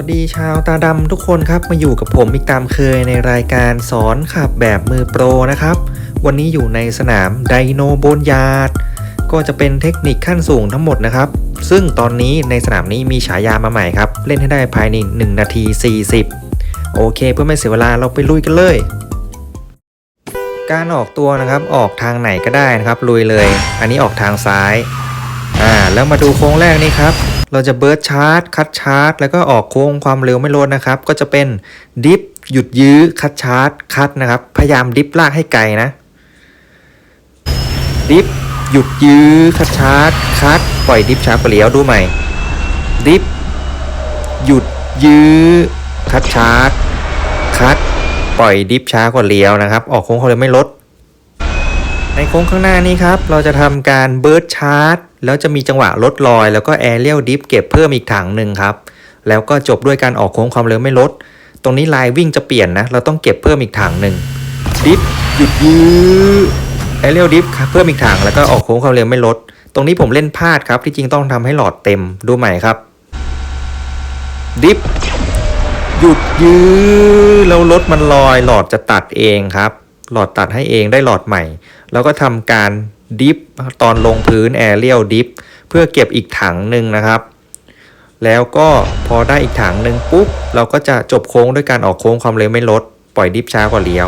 วัสดีชาวตาดำทุกคนครับมาอยู่กับผมอีกตามเคยในรายการสอนขับแบบมือโปรนะครับวันนี้อยู่ในสนามไดโนโบนยาร์ดก็จะเป็นเทคนิคขั้นสูงทั้งหมดนะครับซึ่งตอนนี้ในสนามนี้มีฉายามาใหม่ครับเล่นให้ได้ภายใน1 นาที 40โอเคเพื่อไม่เสียเวลาเราไปลุยกันเลยการออกตัวนะครับออกทางไหนก็ได้นะครับลุยเลยอันนี้ออกทางซ้ายแล้วมาดูโค้งแรกนี่ครับเราจะเบิร์ดชาร์จคัดชาร์จแล้วก็ออกโค้งความเร็วไม่ลดนะครับก็จะเป็นดิฟหยุดยื้อคัดชาร์จคัดนะครับพยายามดิฟลากให้ไกลนะดิฟหยุดยื้อคัดชาร์จคัดปล่อยดิฟช้ากว่าเลี้ยวดูใหม่ดิฟหยุดยื้อคัดชาร์จคัดปล่อยดิฟช้ากว่าเลี้ยวนะครับออกโค้งความเร็วไม่ลดในโค้งข้างหน้านี้ครับเราจะทำการเบิร์ดชาร์จแล้วจะมีจังหวะลดลอยแล้วก็แอเรียลดิฟเก็บเพิ่มอีกถังหนึ่งครับแล้วก็จบด้วยการออกโค้งความเร็วไม่ลดตรงนี้ลายวิ่งจะเปลี่ยนนะเราต้องเก็บเพิ่มอีกถังหนึ่งดิฟหยุดยื้อแอเรียลดิฟเพิ่มอีกถังแล้วก็ออกโค้งความเร็วไม่ลดตรงนี้ผมเล่นพลาดครับที่จริงต้องทำให้หลอดเต็มดูใหม่ครับดิฟหยุดยื้อแล้วรถมันลอยหลอดจะตัดเองครับหลอดตัดให้เองได้หลอดใหม่แล้วก็ทำการดิฟตอนลงพื้นแอเรียลดิฟเพื่อเก็บอีกถังหนึ่งนะครับแล้วก็พอได้อีกถังหนึ่งปุ๊บเราก็จะจบโค้งด้วยการออกโค้งความเร็วไม่ลดปล่อยดิฟช้ากว่าเลี้ยว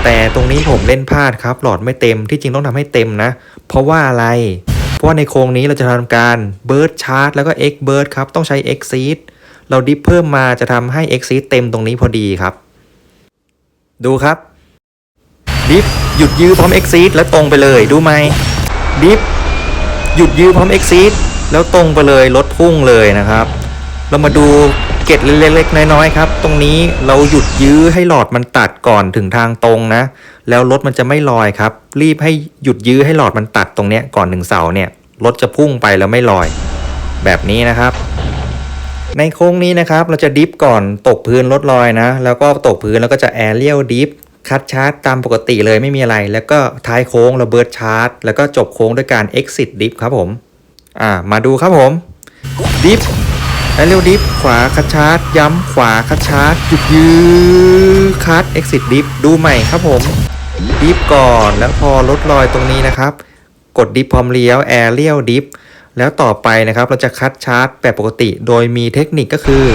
แต่ตรงนี้ผมเล่นพลาดครับหลอดไม่เต็มที่จริงต้องทำให้เต็มนะเพราะว่าอะไรเพราะว่าในโค้งนี้เราจะทำการเบิร์ดชาร์จแล้วก็เอ็กเบิร์ดครับต้องใช้เอ็กซีดเราดิฟเพิ่มมาจะทำให้เอ็กซีดเต็มตรงนี้พอดีครับดูครับดิฟหยุดยื้อพร้อม exit แล้วตรงไปเลยดูไหมดิฟหยุดยื้อพร้อม exit แล้วตรงไปเลยรถพุ่งเลยนะครับเรามาดูเกร็ดเล็กๆน้อยๆครับตรงนี้เราหยุดยื้อให้หลอดมันตัดก่อนถึงทางตรงนะแล้วรถมันจะไม่ลอยครับรีบให้หยุดยื้อให้หลอดมันตัดตรงเนี้ยก่อนถึงเสาเนี่ยรถจะพุ่งไปแล้วไม่ลอยแบบนี้นะครับในโค้งนี้นะครับเราจะดิฟก่อนตกพื้นรถลอยนะแล้วก็ตกพื้นแล้วก็จะ aerial dipคัดชาร์จตามปกติเลยไม่มีอะไรแล้วก็ท้ายโค้งเราเบิร์ดชาร์จแล้วก็จบโค้งด้วยการ exit dip ครับผมมาดูครับผม dip แล้วเร็ว dip ขวาคัดชาร์จย้ำขวาคัดชาร์จหยุดยื้อคัด exit dip ดูใหม่ครับผม dip ก่อนแล้วพอลดลอยตรงนี้นะครับกด dip พร้อมเลี้ยว aerial dip แล้วต่อไปนะครับเราจะคัดชาร์จแบบปกติโดยมีเทคนิคก็คือ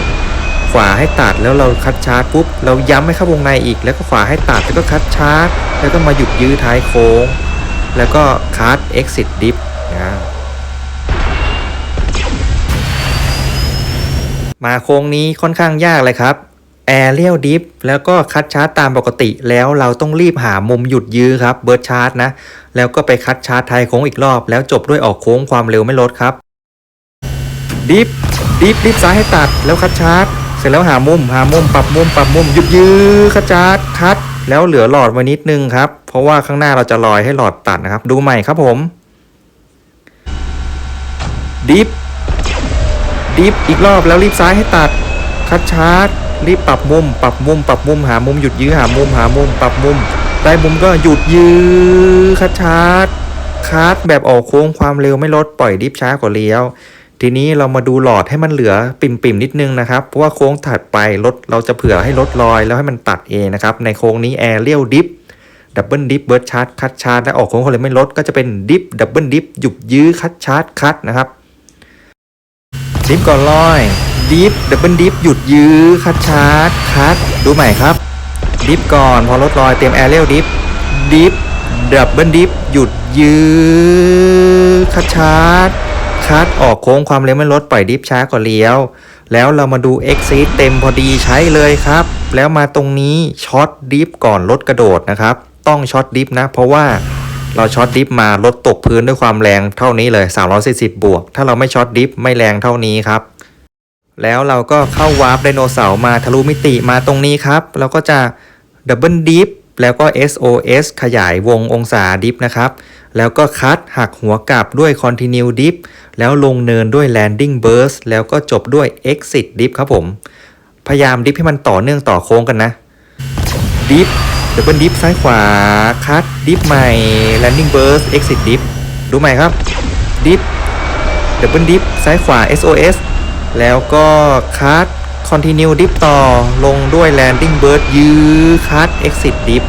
ขวาให้ตัดแล้วเราคัดชาร์จปุ๊บเราย้ำให้เข้าวงในอีกแล้วก็ขวาให้ตัดแล้วก็คัดชาร์จแล้วก็มาหยุดยื้อท้ายโค้งแล้วก็คัด exit dip นะมาโค้งนี้ค่อนข้างยากเลยครับ aerial dip แล้วก็คัดชาร์จตามปกติแล้วเราต้องรีบหามุมหยุดยื้อครับเบิร์ดชาร์จนะแล้วก็ไปคัดชาร์จท้ายโค้งอีกรอบแล้วจบด้วยออกโค้งความเร็วไม่ลดครับ dip ซ้ายให้ตัดแล้วคัดชาร์จเสร็จแล้วหามุมปรับมุมหยุดยื้อคัดชาร์จคัดแล้วเหลือหลอดไว้นิดนึงครับเพราะว่าข้างหน้าเราจะลอยให้หลอดตัดนะครับดูใหม่ครับผมดิฟอีกรอบแล้วรีบซ้ายให้ตัดคัดชาร์จรีบปรับมุมหามุมหยุดยื้อหามุมปรับมุมได้มุมก็หยุดยื้อคัดชาร์จคัดแบบออกโค้งความเร็วไม่ลดปล่อยดิฟช้ากว่าเลี้ยวทีนี้เรามาดูหลอดให้มันเหลือปิ่มนิดนึงนะครับเพราะว่าโค้งถัดไปรถเราจะเผื่อให้รถลอยแล้วให้มันตัดเองนะครับในโค้งนี้ aerial dip double dip เบิร์ดชาร์จคัดชาร์จและออกโค้งเขาเลยไม่ลดก็จะเป็น dip double dip หยุดยื้อคัดชาร์จคัดนะครับ dip ก่อนลอย dip double dip หยุดยื้อคัดชาร์จคัดดูใหม่ครับ dip ก่อนพอรถลอยเตรียม aerial dip double dip หยุดยื้อคัดชาร์จคัดออกโค้งความเร็วไม่ลดปล่อยดิฟช้ากว่าเลี้ยวแล้วเรามาดู exit เต็มพอดีใช้เลยครับแล้วมาตรงนี้ช็อตดิฟก่อนรถกระโดดนะครับต้องช็อตดิฟนะเพราะว่าเราช็อตดิฟมารถตกพื้นด้วยความแรงเท่านี้เลย340บวกถ้าเราไม่ช็อตดิฟไม่แรงเท่านี้ครับแล้วเราก็เข้าวาร์ปไดโนเสาร์มาทะลุมิติมาตรงนี้ครับเราก็จะดับเบิลดิฟแล้วก็ SOS ขยายวงองศาดิฟนะครับแล้วก็คัดหักหัวกลับด้วย Continue Dip แล้วลงเนินด้วย Landing Burst แล้วก็จบด้วย Exit Dip ครับผมพยายามดิฟให้มันต่อเนื่องต่อโค้งกันนะดิฟดับเบิลดิฟซ้ายขวาคัดดิฟใหม่ Landing Burst Exit Dip ดูใหม่ครับดิฟดับเบิลดิฟซ้ายขวา SOS แล้วก็คัด continue dip ต่อลงด้วย landing bird ยื้อคัด exit dip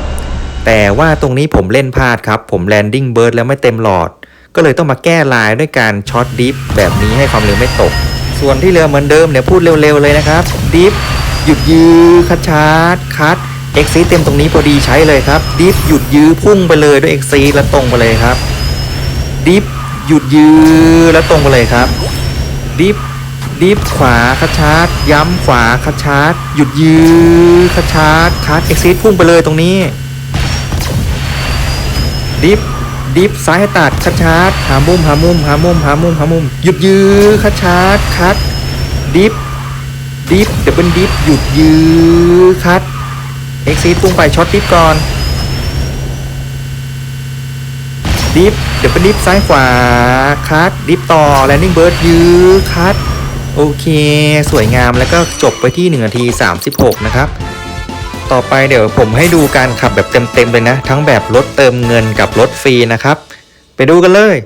แต่ว่าตรงนี้ผมเล่นพลาดครับผม landing bird แล้วไม่เต็มหลอดก็เลยต้องมาแก้ลายด้วยการช็อตดิฟแบบนี้ให้ความเร็วไม่ตกส่วนที่เรือเหมือนเดิมเนี่ยพูดเร็วๆเลยนะครับดิฟหยุดยื้อคัดชาร์จคัด exit เต็มตรงนี้พอดีใช้เลยครับดิฟหยุดยื้อพุ่งไปเลยด้วย exit แล้วตรงไปเลยครับดิฟหยุดยื้อแล้วตรงไปเลยครับดิฟขวาคัดชาร์จย้ำขวาคัดชาร์จหยุดยื้อคัดชาร์จคัด exit พุ่งไปเลยตรงนี้ดิฟซ้ายให้ตัดคัดชาร์จหามุมหยุดยื้อคัดชาร์จคัดดิฟเดี๋ยวเป็นดิฟหยุดยื้อคัดเอ็กซีพุ่งไปช็อตดิฟก่อนดิฟเดี๋ยวเป็นดิฟซ้ายขวาคัดดิฟต่อแลนดิ้งเบิร์ดยื้อคัดโอเคสวยงามแล้วก็จบไปที่1 นาที 36นะครับต่อไปเดี๋ยวผมให้ดูการขับแบบเต็มๆเลยนะทั้งแบบรถเติมเงินกับรถฟรีนะครับไปดูกันเลย